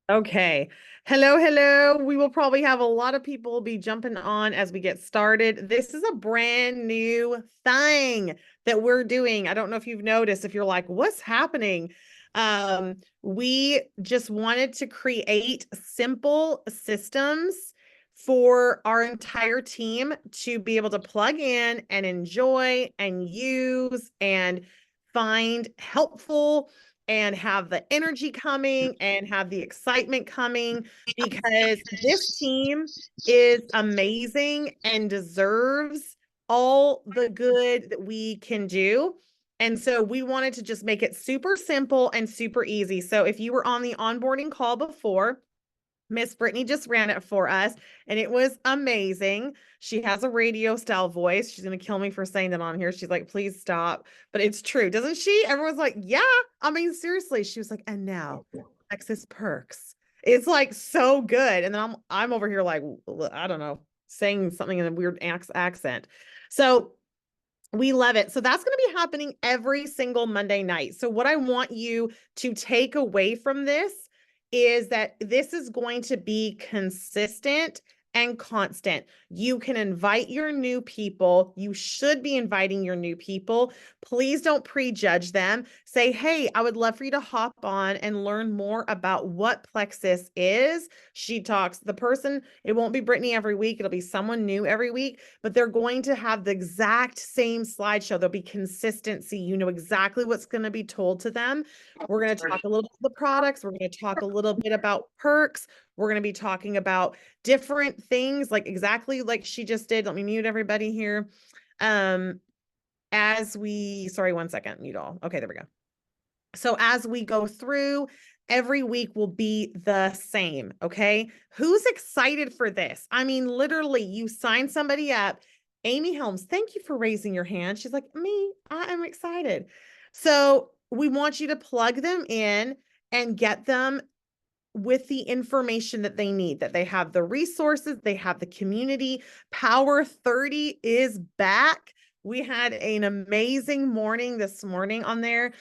Okay. Hello, hello. We will probably have a lot of people be jumping on as we get started. This is a brand new thing that we're doing. I don't know if you've noticed, if you're like, what's happening? We just wanted to create simple systems for our entire team to be able to plug in and enjoy and use and find helpful and have the energy coming and have the excitement coming because this team is amazing and deserves all the good that we can do. And so we wanted to just make it super simple and super easy. So if you were on the onboarding call before, Miss Brittany just ran it for us and it was amazing. She has a radio style voice. She's going to kill me for saying that on here. She's like, please stop. But it's true, doesn't she? Everyone's like, yeah. I mean, seriously. She was like, and now Texas perks. It's like so good. And then I'm over here like, I don't know, saying something in a weird accent. So we love it. So that's going to be happening every single Monday night. So what I want you to take away from this is that this is going to be consistent and constant. You can invite your new people. You should be inviting your new people. Please don't prejudge them. Say, hey, I would love for you to hop on and learn more about what Plexus is. She talks, the person, it won't be Brittany every week. It'll be someone new every week, but they're going to have the exact same slideshow. There'll be consistency. You know exactly what's going to be told to them. We're going to talk a little bit about the products. We're going to talk a little bit about perks. We're going to be talking about different things, like exactly like she just did. Let me mute everybody here. Sorry, 1 second, mute all. Okay, there we go. So as we go through, every week will be the same. Okay. Who's excited for this? I mean, literally, you sign somebody up. Amy Helms, thank you for raising your hand. She's like, me, I am excited. So we want you to plug them in and get them with the information that they need, that they have the resources, they have the community. Power 30 is back. We had an amazing morning this morning on there.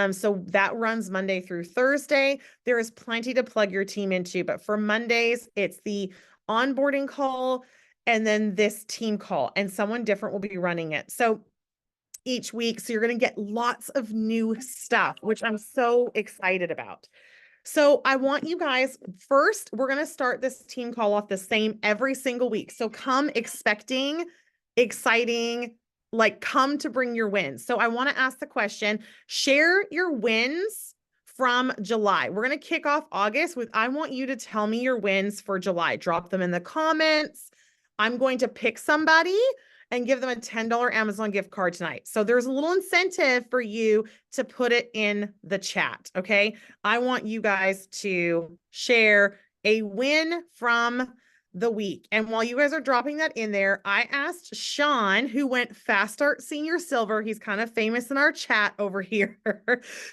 So that runs Monday through Thursday. There is plenty to plug your team into, but for Mondays, it's the onboarding call and then this team call, and someone different will be running it. So each week, so you're going to get lots of new stuff, which I'm so excited about. So I want you guys first, we're going to start this team call off the same every single week. So come expecting, exciting, like come to bring your wins. So I want to ask the question, share your wins from July. We're going to kick off August with, I want you to tell me your wins for July. Drop them in the comments. I'm going to pick somebody and give them a $10 Amazon gift card tonight. So there's a little incentive for you to put it in the chat. Okay. I want you guys to share a win from the week. And while you guys are dropping that in there, I asked Sean, who went Fast Start Senior Silver. He's kind of famous in our chat over here.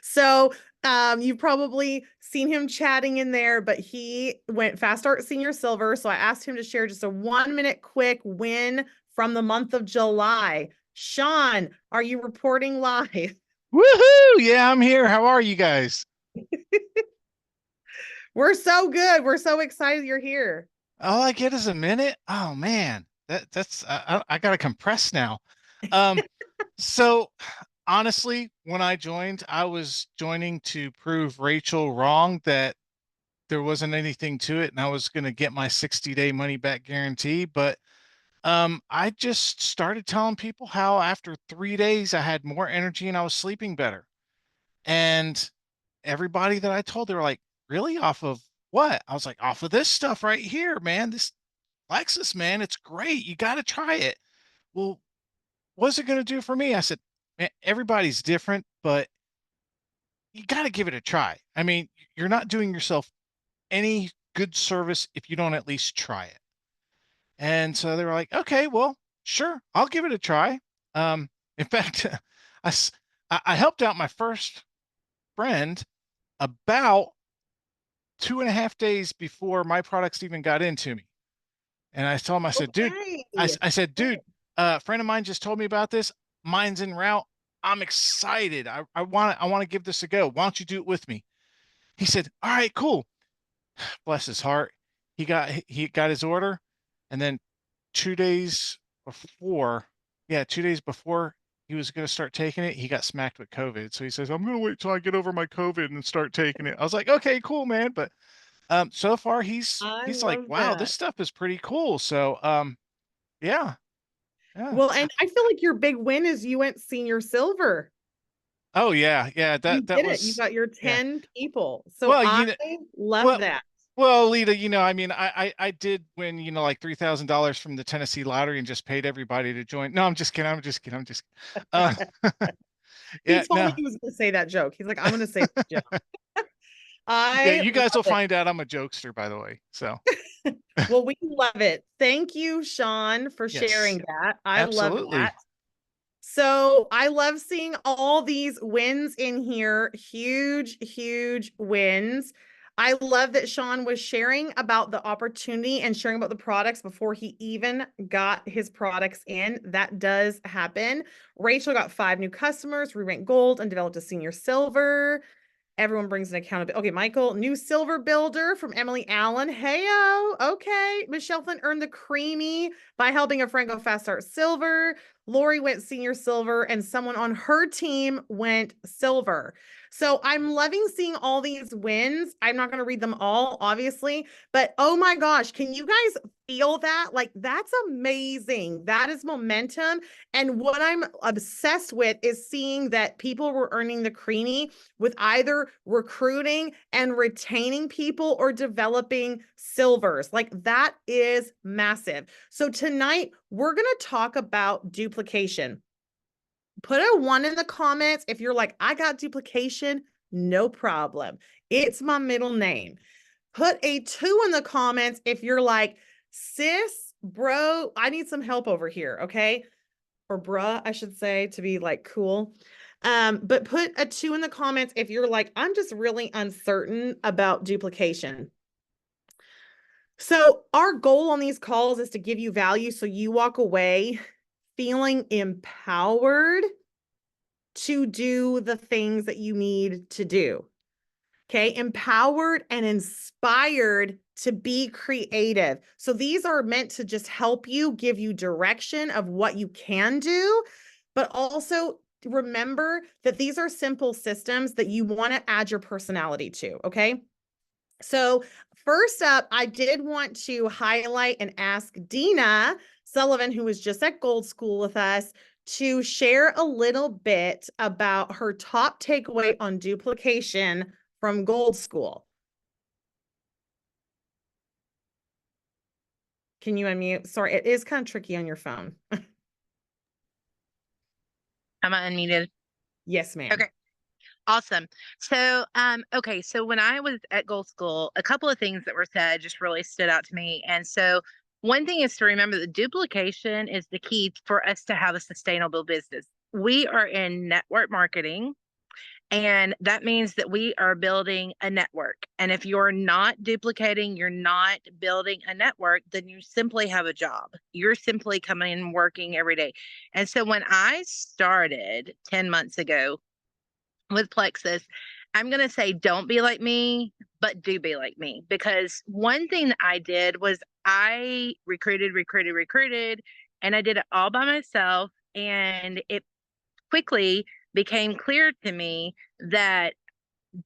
So you've probably seen him chatting in there, but he went Fast Start Senior Silver. So I asked him to share just a 1 minute quick win from the month of July. Sean, are you reporting live? Woohoo! Yeah, I'm here. How are you guys? We're so good. We're so excited you're here. All I get is a minute. Oh man, that's I gotta compress now. Um, so honestly, when I joined, I was joining to prove Rachel wrong that there wasn't anything to it, and I was gonna get my 60-day money back guarantee. But I just started telling people how after 3 days I had more energy and I was sleeping better. And everybody that I told, they were like, really? Off of what? I was like, off of this stuff right here, man. This Lexus, man, it's great. You got to try it. Well, what's it going to do for me? I said, man, everybody's different, but you got to give it a try. I mean, you're not doing yourself any good service if you don't at least try it. And so they were like, okay, well, sure, I'll give it a try. In fact, I, s- I helped out my first friend about 2.5 days before my products even got into me. And I told him, I said, dude, Okay. I said, dude, a friend of mine just told me about this. Mine's en route. I'm excited. I want to give this a go. Why don't you do it with me? He said, all right, cool. bless his heart, he got his order, and then 2 days before, yeah, 2 days before he was going to start taking it, he got smacked with COVID. So he says, "I'm going to wait till I get over my COVID and start taking it." I was like, "Okay, cool, man." But so far I he's like, love "Wow, this that. stuff is pretty cool." So yeah, yeah. Well, and I feel like your big win is you went senior silver. Oh yeah, yeah. You That did it. You was got your yeah. 10 people. So Well, I you know, love well, that. well, Lita, I mean, I did win, like $3,000 from the Tennessee lottery and just paid everybody to join. No, I'm just kidding. I'm just kidding. I'm just uh He yeah, told me no. he was going to say that joke. He's like, I'm going to say that joke. Yeah, I you guys will love it. find out I'm a jokester, by the way. So, Well, we love it. Thank you, Sean, for sharing yes, that. I love that. absolutely. So I love seeing all these wins in here. Huge, huge wins. I love that Sean was sharing about the opportunity and sharing about the products before he even got his products in. That does happen. Rachel got 5 new customers. We went gold and developed a senior silver. Everyone brings an accountability. Okay, Michael, new silver builder from Emily Allen. Heyo. Okay. Michelle Flynn earned the creamy by helping a Franco Fast Start silver. Lori went senior silver, and someone on her team went silver. So I'm loving seeing all these wins. I'm not going to read them all, obviously, but oh my gosh, can you guys feel that? Like, that's amazing. That is momentum. And what I'm obsessed with is seeing that people were earning the creamy with either recruiting and retaining people or developing silvers. Like, that is massive. So tonight we're going to talk about duplication. Put a 1 in the comments if you're like, I got duplication, no problem. It's my middle name. Put a 2 in the comments if you're like, sis, bro, I need some help over here, okay? Or bruh, I should say, to be like cool. But put a 2 in the comments if you're like, I'm just really uncertain about duplication. So our goal on these calls is to give you value so you walk away feeling empowered to do the things that you need to do. Okay, empowered and inspired to be creative. So these are meant to just help you, give you direction of what you can do, but also remember that these are simple systems that you want to add your personality to. Okay. So, first up, I did want to highlight and ask Dina Sullivan, who was just at Gold School with us, to share a little bit about her top takeaway on duplication from Gold School. Can you unmute? Sorry, it is kind of tricky on your phone. Am I unmuted? Yes, ma'am. Okay. Awesome. So, okay. So when I was at Gold School, a couple of things that were said just really stood out to me. And so one thing is to remember that duplication is the key for us to have a sustainable business. We are in network marketing, and that means that we are building a network. And if you're not duplicating, you're not building a network, then you simply have a job. You're simply coming and working every day. And so when I started 10 months ago, with Plexus, I'm going to say don't be like me, but do be like me. Because one thing that I did was I recruited, and I did it all by myself. And it quickly became clear to me that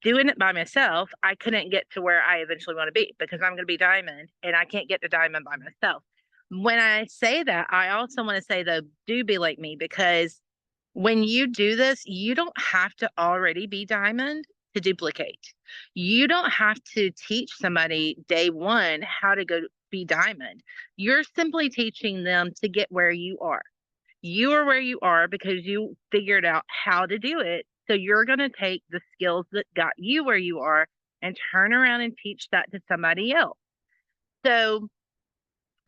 doing it by myself, I couldn't get to where I eventually want to be because I'm going to be diamond and I can't get to diamond by myself. When I say that, I also want to say, though, do be like me, because when you do this, you don't have to already be diamond to duplicate. You don't have to teach somebody day one how to go be diamond. You're simply teaching them to get where you are. You are where you are because you figured out how to do it. So you're going to take the skills that got you where you are and turn around and teach that to somebody else. So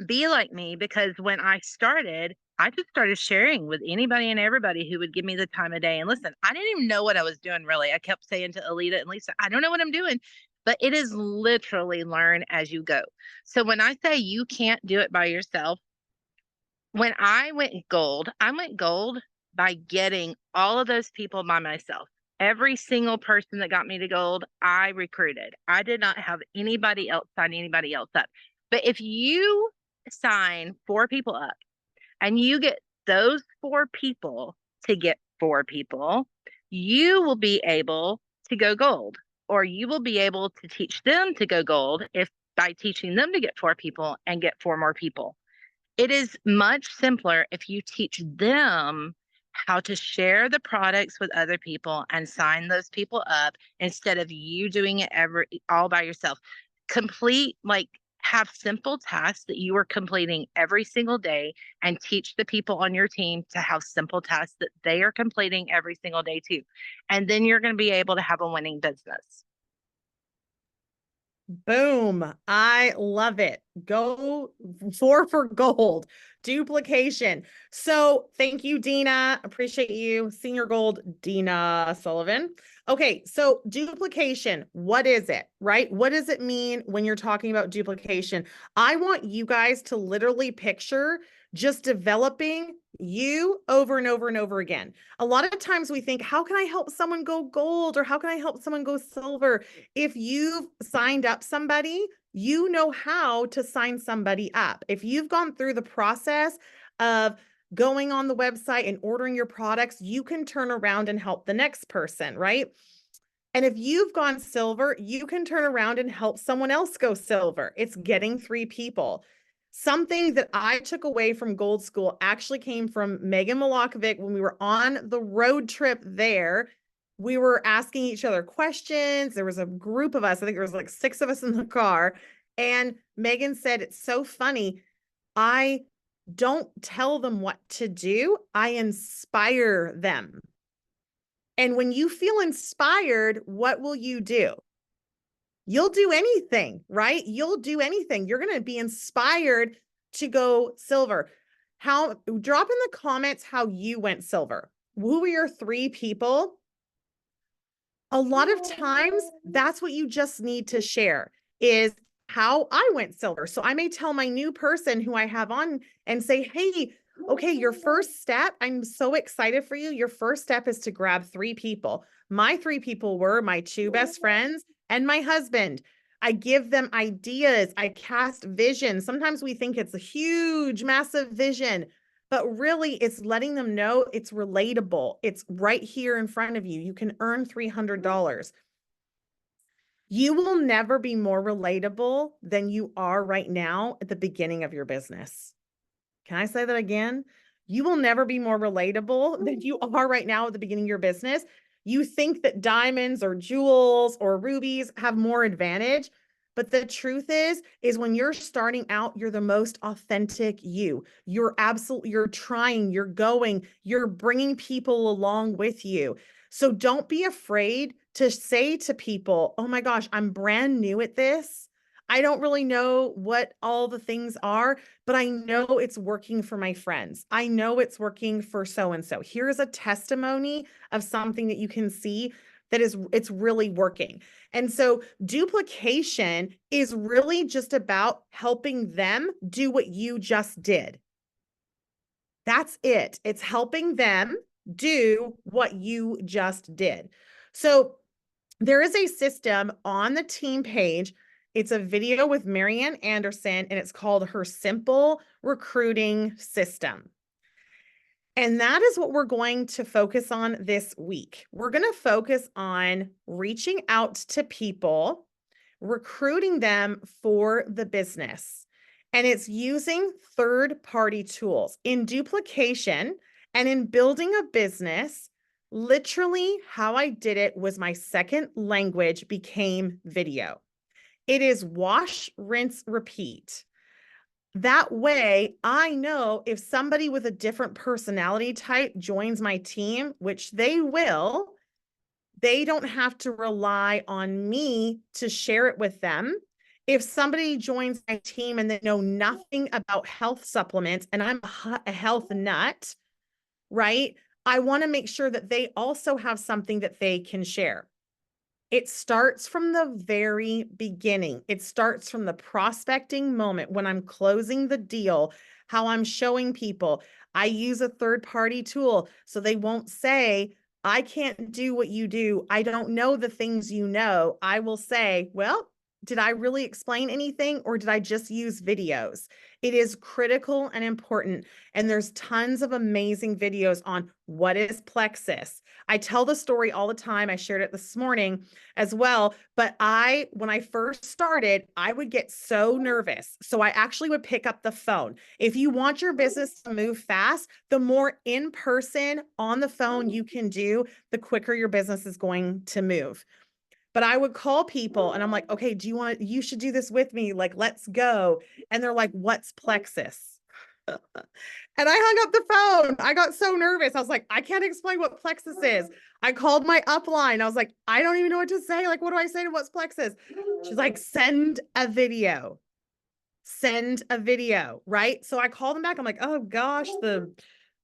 be like me, because when I started, I just started sharing with anybody and everybody who would give me the time of day. And listen, I didn't even know what I was doing, really. I kept saying to Alita and Lisa, I don't know what I'm doing, but it is literally learn as you go. So when I say you can't do it by yourself, when I went gold by getting all of those people by myself. Every single person that got me to gold, I recruited. I did not have anybody else sign anybody else up. But if you sign 4 people up and you get those 4 people to get 4 people, you will be able to go gold, or you will be able to teach them to go gold if by teaching them to get 4 people and get 4 more people. It is much simpler if you teach them how to share the products with other people and sign those people up instead of you doing it all by yourself. Complete, like, have simple tasks that you are completing every single day, and teach the people on your team to have simple tasks that they are completing every single day too. And then you're going to be able to have a winning business. Boom. I love it. Go for gold. Duplication. So thank you, Dina. Appreciate you. Senior Gold, Dina Sullivan. Okay, so duplication, what is it, right? What does it mean when you're talking about duplication? I want you guys to literally picture just developing you over and over and over again. A lot of times we think, how can I help someone go gold, or how can I help someone go silver? If you've signed up somebody, you know how to sign somebody up. If you've gone through the process of going on the website and ordering your products, you can turn around and help the next person, right? And if you've gone silver, you can turn around and help someone else go silver. It's getting 3 people. Something that I took away from Gold School actually came from Megan Milokovic when we were on the road trip there. We were asking each other questions. There was a group of us. I think there was like 6 of us in the car. And Megan said, it's so funny. I don't tell them what to do. I inspire them. And when you feel inspired, what will you do? You'll do anything, right? You'll do anything. You're going to be inspired to go silver. Drop in the comments how you went silver. Who were your 3 people? A lot of times that's what you just need to share, is how I went silver. So I may tell my new person who I have on and say, hey, okay, your first step, I'm so excited for you. Your first step is to grab 3 people. My 3 people were my 2 best friends and my husband. I give them ideas. I cast vision. Sometimes we think it's a huge, massive vision, but really it's letting them know it's relatable. It's right here in front of you. You can earn $300. You will never be more relatable than you are right now at the beginning of your business. Can I say that again? You will never be more relatable than you are right now at the beginning of your business. You think that diamonds or jewels or rubies have more advantage, but the truth is when you're starting out, you're the most authentic you. You're trying, you're going, you're bringing people along with you. So don't be afraid to say to people, oh my gosh, I'm brand new at this. I don't really know what all the things are, but I know it's working for my friends. I know it's working for so-and-so. Here's a testimony of something that you can see that it's really working. And so duplication is really just about helping them do what you just did. That's it. It's helping them do what you just did. So there is a system on the team page. It's a video with Marianne Anderson, and it's called her Simple Recruiting System. And that is what we're going to focus on this week. We're going to focus on reaching out to people, recruiting them for the business. And it's using third-party tools. In duplication and in building a business, literally how I did it was my second language became video. It is wash, rinse, repeat. That way, I know if somebody with a different personality type joins my team, which they will, they don't have to rely on me to share it with them. If somebody joins my team and they know nothing about health supplements and I'm a health nut, right? I want to make sure that they also have something that they can share. It starts from the very beginning. It starts from the prospecting moment when I'm closing the deal, how I'm showing people. I use a third-party tool so they won't say, I can't do what you do. I don't know the things you know. I will say, well, did I really explain anything or did I just use videos? It is critical and important. And there's tons of amazing videos on what is plexus. I tell the story all the time. I shared it this morning as well. But when I first started, I would get so nervous. So I actually would pick up the phone. If you want your business to move fast, the more in person on the phone you can do, the quicker your business is going to move. But I would call people and I'm like, okay, you should do this with me. Like, let's go. And they're like, what's plexus? And I hung up the phone. I got so nervous. I was like, I can't explain what plexus is. I called my upline. I was like, I don't even know what to say. Like, what do I say to what's plexus? She's like, send a video. Send a video, right? So I called them back. I'm like, oh gosh,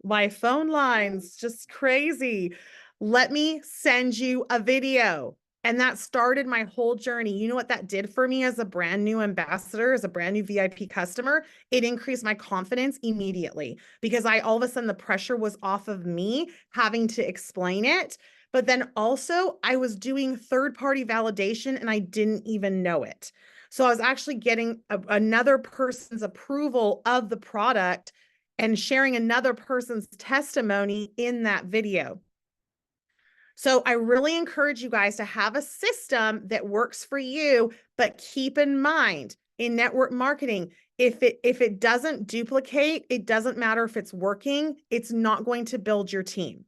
my phone line's just crazy. Let me send you a video. And that started my whole journey. You know what that did for me as a brand new ambassador, as a brand new VIP customer? It increased my confidence immediately because all of a sudden the pressure was off of me having to explain it. But then also I was doing third-party validation and I didn't even know it. So I was actually getting another person's approval of the product and sharing another person's testimony in that video. So I really encourage you guys to have a system that works for you, but keep in mind in network marketing, if it doesn't duplicate, it doesn't matter if it's working, it's not going to build your team.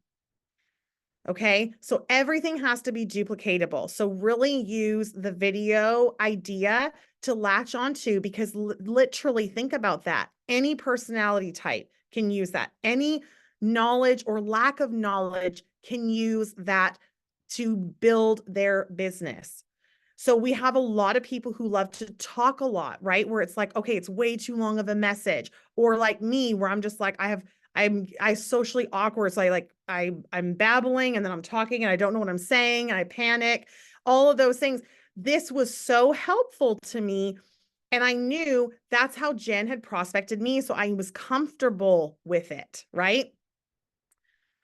Okay, so everything has to be duplicatable. So really use the video idea to latch onto because literally think about that. Any personality type can use that. Any knowledge or lack of knowledge can use that to build their business. So we have a lot of people who love to talk a lot, right? Where it's like, okay, it's way too long of a message. Or like me, where I'm just like, I socially awkward. So I'm babbling and then I'm talking and I don't know what I'm saying and I panic, all of those things. This was so helpful to me. And I knew that's how Jen had prospected me. So I was comfortable with it, right?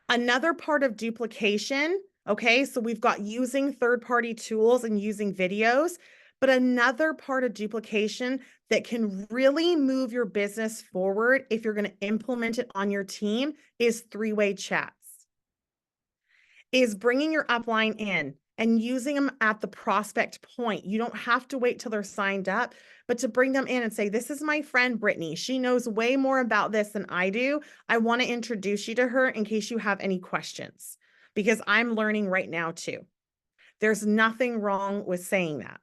Another part of duplication, okay, so we've got using third-party tools and using videos, but another part of duplication that can really move your business forward if you're going to implement it on your team is three-way chats, is bringing your upline in and using them at the prospect point. You don't have to wait till they're signed up, but to bring them in and say, this is my friend, Brittany. She knows way more about this than I do. I want to introduce you to her in case you have any questions, because I'm learning right now too. There's nothing wrong with saying that.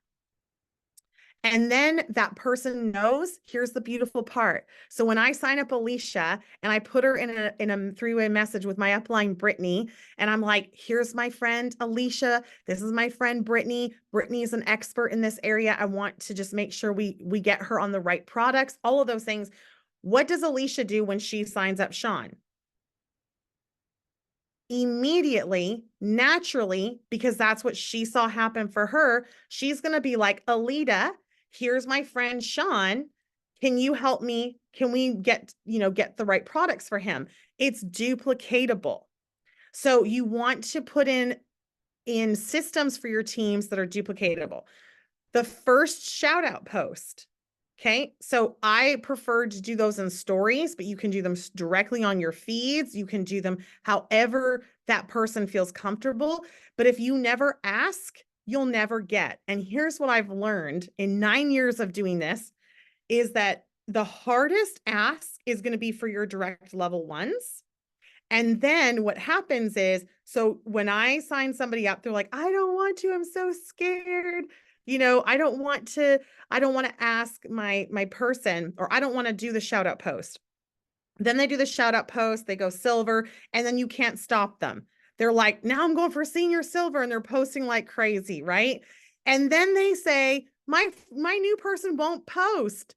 And then that person knows, here's the beautiful part. So when I sign up Alicia and I put her in a three-way message with my upline, Brittany, and I'm like, here's my friend, Alicia. This is my friend, Brittany. Brittany is an expert in this area. I want to just make sure we get her on the right products, all of those things. What does Alicia do when she signs up Sean? Immediately, naturally, because that's what she saw happen for her, she's going to be like, Alita, here's my friend Sean. Can you help me? Can we get the right products for him? It's duplicatable. So you want to put in systems for your teams that are duplicatable. The first shout out post. Okay, so I prefer to do those in stories, but you can do them directly on your feeds. You can do them however that person feels comfortable. But if you never ask, you'll never get. And here's what I've learned in 9 years of doing this is that the hardest ask is going to be for your direct level ones. And then what happens is, so when I sign somebody up, they're like, I don't want to, I'm so scared. I don't want to ask my person, or I don't want to do the shout out post. Then they do the shout out post, they go silver, and then you can't stop them. They're like, now I'm going for senior silver, and they're posting like crazy, right? And then they say, my new person won't post.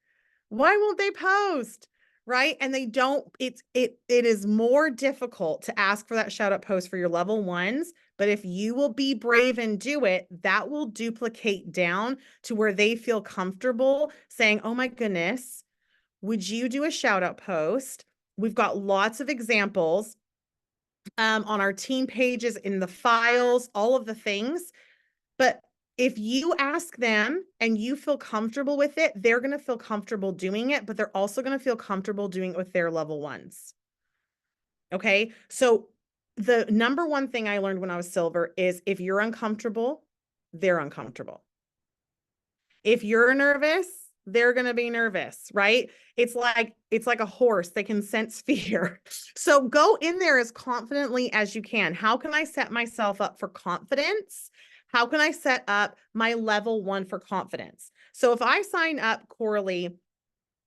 Why won't they post? Right? And they don't, it is more difficult to ask for that shout out post for your level ones. But if you will be brave and do it, that will duplicate down to where they feel comfortable saying, oh my goodness, would you do a shout out post? We've got lots of examples. on our team pages, in the files, all of the things. But if you ask them and you feel comfortable with it, they're going to feel comfortable doing it, but they're also going to feel comfortable doing it with their level ones. Okay. So the number one thing I learned when I was silver is if you're uncomfortable, they're uncomfortable. If you're nervous, they're going to be nervous, right? It's like a horse. They can sense fear. So go in there as confidently as you can. How can I set myself up for confidence? How can I set up my level 1 for confidence? So if I sign up Coralie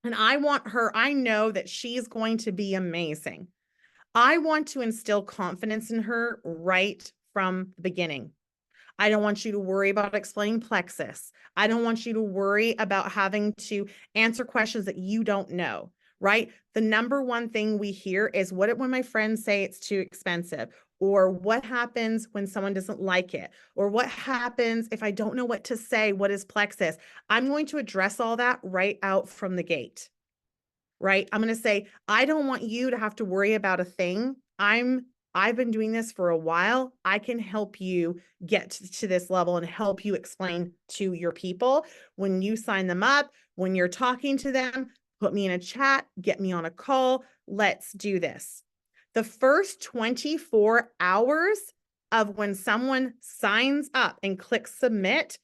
and I want her, I know that she's going to be amazing. I want to instill confidence in her right from the beginning. I don't want you to worry about explaining plexus. I don't want you to worry about having to answer questions that you don't know, right? The number one thing we hear is, what when my friends say it's too expensive? Or what happens when someone doesn't like it? Or what happens if I don't know what to say? What is plexus? I'm going to address all that right out from the gate, right? I'm going to say, I don't want you to have to worry about a thing. I've been doing this for a while. I can help you get to this level and help you explain to your people. When you sign them up, when you're talking to them, put me in a chat, get me on a call. Let's do this. The first 24 hours of when someone signs up and clicks submit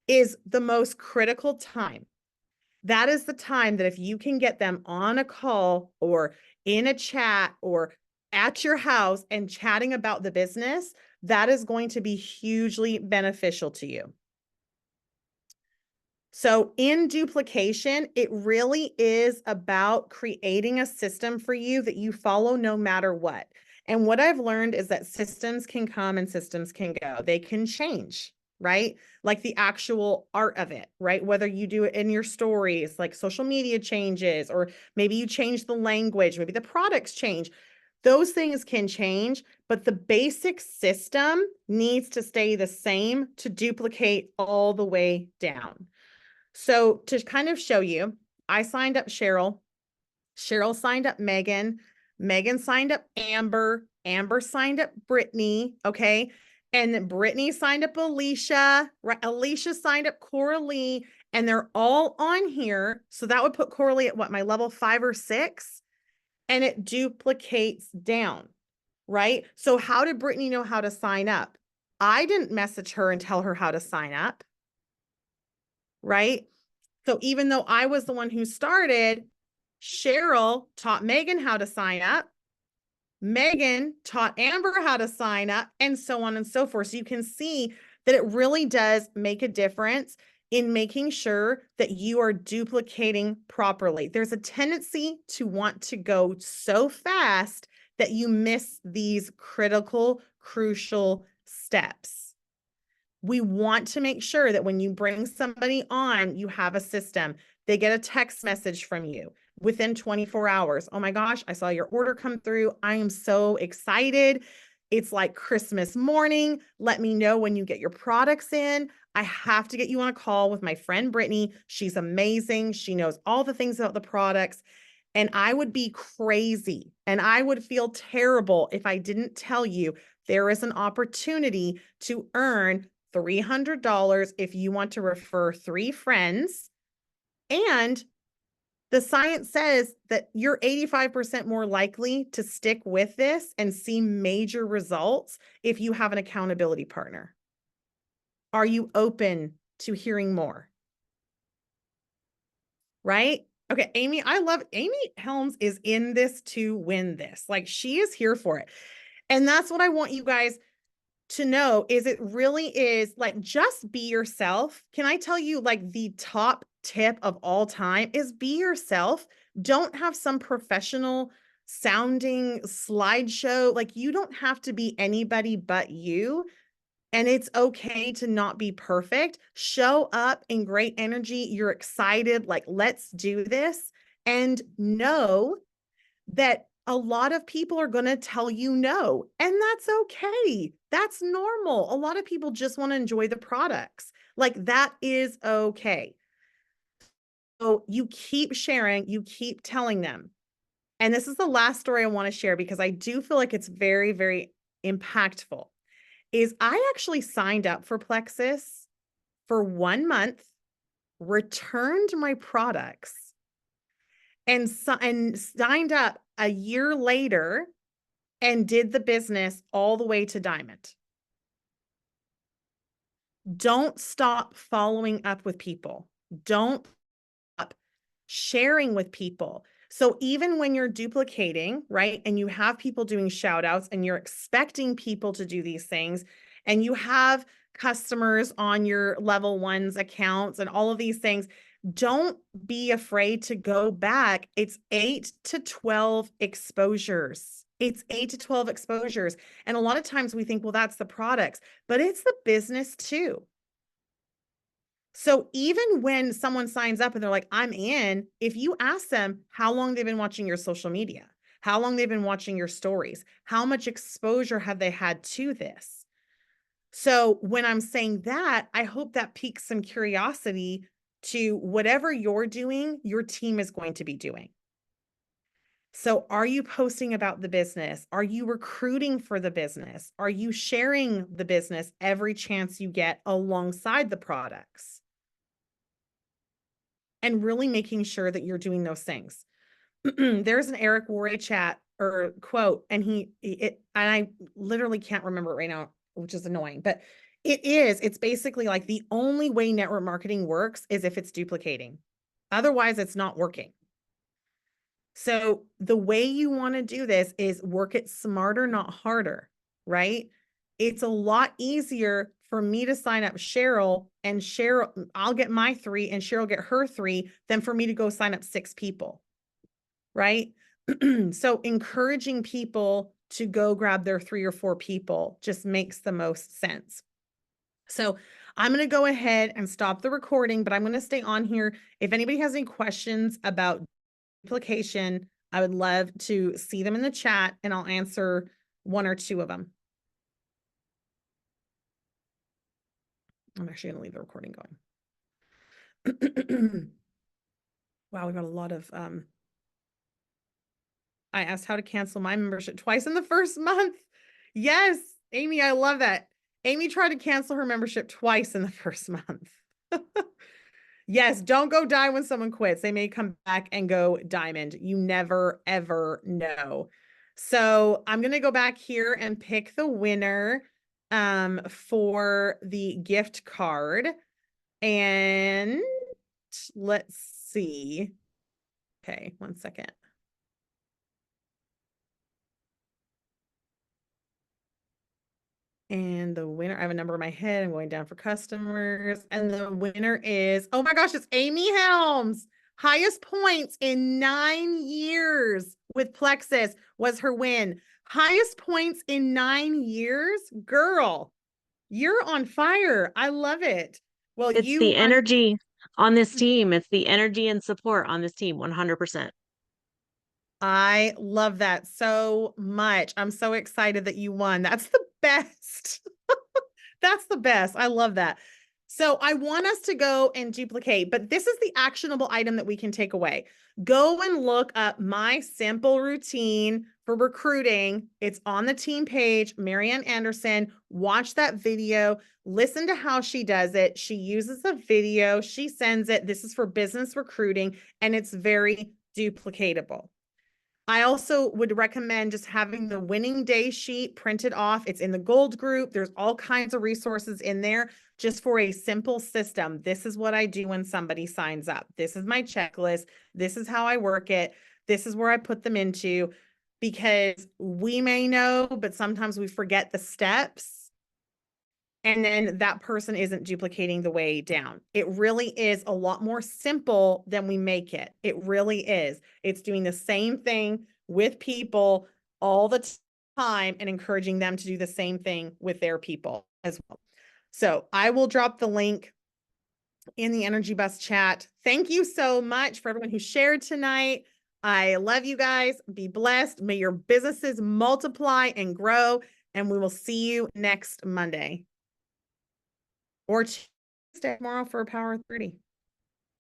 is the most critical time. That is the time that if you can get them on a call or in a chat or at your house and chatting about the business, that is going to be hugely beneficial to you. So in duplication, it really is about creating a system for you that you follow no matter what. And what I've learned is that systems can come and systems can go. They can change, right? Like the actual art of it, right? Whether you do it in your stories, like social media changes, or maybe you change the language, maybe the products change. Those things can change, but the basic system needs to stay the same to duplicate all the way down. So to kind of show you, I signed up Cheryl. Cheryl signed up Megan. Megan signed up Amber. Amber signed up Brittany. Okay. And then Brittany signed up Alicia. Alicia signed up Coralie. And they're all on here. So that would put Coralie at what, my level 5 or 6? And it duplicates down, right? So how did Brittany know how to sign up? I didn't message her and tell her how to sign up, right? So even though I was the one who started, Cheryl taught Megan how to sign up. Megan taught Amber how to sign up, and so on and so forth. So you can see that it really does make a difference in making sure that you are duplicating properly. There's a tendency to want to go so fast that you miss these critical, crucial steps. We want to make sure that when you bring somebody on, you have a system. They get a text message from you within 24 hours. Oh my gosh, I saw your order come through. I am so excited. It's like Christmas morning. Let me know when you get your products in. I have to get you on a call with my friend Brittany. She's amazing. She knows all the things about the products. And I would be crazy and I would feel terrible if I didn't tell you there is an opportunity to earn $300 if you want to refer 3 friends. And the science says that you're 85% more likely to stick with this and see major results if you have an accountability partner. Are you open to hearing more? Right? Okay, Amy, I love Amy Helms is in this to win this. Like she is here for it. And that's what I want you guys to know is it really is like, just be yourself. Can I tell you like the top tip of all time is be yourself. Don't have some professional sounding slideshow. Like you don't have to be anybody but you. And it's okay to not be perfect. Show up in great energy. You're excited. Like, let's do this. And know that a lot of people are going to tell you no, and that's okay. That's normal. A lot of people just want to enjoy the products. Like that is okay. So you keep sharing, you keep telling them, And this is the last story I want to share because I do feel like it's very, very impactful, is I actually signed up for Plexus for 1 month, returned my products, and signed up a year later and did the business all the way to diamond. Don't stop following up with people. Don't stop sharing with people. So even when you're duplicating, right, and you have people doing shout outs and you're expecting people to do these things, and you have customers on your level ones accounts and all of these things, don't be afraid to go back. It's 8 to 12 exposures. It's 8 to 12 exposures. And a lot of times we think, well, that's the products, but it's the business too. So even when someone signs up and they're like, I'm in, if you ask them how long they've been watching your social media, how long they've been watching your stories, how much exposure have they had to this? So when I'm saying that, I hope that piques some curiosity to whatever you're doing, your team is going to be doing. So are you posting about the business? Are you recruiting for the business? Are you sharing the business every chance you get alongside the products? And really making sure that you're doing those things. There's an Eric Worre chat or quote, and and I literally can't remember it right now, which is annoying, but it's basically like the only way network marketing works is if it's duplicating. Otherwise, it's not working. So the way you want to do this is work it smarter, not harder, right? It's a lot easier for me to sign up Cheryl, and Cheryl, I'll get my 3 and Cheryl get her 3 than for me to go sign up 6 people, right? So encouraging people to go grab their 3 or 4 people just makes the most sense. So I'm going to go ahead and stop the recording, but I'm going to stay on here. If anybody has any questions about duplication, I would love to see them in the chat and I'll answer 1 or 2 of them. I'm actually going to leave the recording going. Wow, we got a lot of, I asked how to cancel my membership twice in the first month. Yes, Amy, I love that. Amy tried to cancel her membership twice in the first month. Yes, don't go die when someone quits. They may come back and go diamond. You never, ever know. So I'm going to go back here and pick the winner for the gift card. And let's see. Okay, 1 second. And the winner, I have a number in my head. I'm going down for customers. And the winner is, oh my gosh, it's Amy Helms. Highest points in 9 years with Plexus was her win. Highest points in 9 years? Girl, you're on fire. I love it. Well, It's the energy on this team. It's the energy and support on this team, 100%. I love that so much. I'm so excited that you won. That's the best. That's the best. I love that. So I want us to go and duplicate, but this is the actionable item that we can take away. Go and look up my simple routine for recruiting. It's on the team page, Marianne Anderson. Watch that video. Listen to how she does it. She uses a video. She sends it. This is for business recruiting, and it's very duplicatable. I also would recommend just having the winning day sheet printed off. It's in the gold group. There's all kinds of resources in there just for a simple system. This is what I do when somebody signs up. This is my checklist. This is how I work it. This is where I put them into, because we may know, but sometimes we forget the steps. And then that person isn't duplicating the way down. It really is a lot more simple than we make it. It really is. It's doing the same thing with people all the time and encouraging them to do the same thing with their people as well. So I will drop the link in the Energy Bus chat. Thank you so much for everyone who shared tonight. I love you guys. Be blessed. May your businesses multiply and grow. And we will see you next Monday. Or Tuesday tomorrow for Power 30.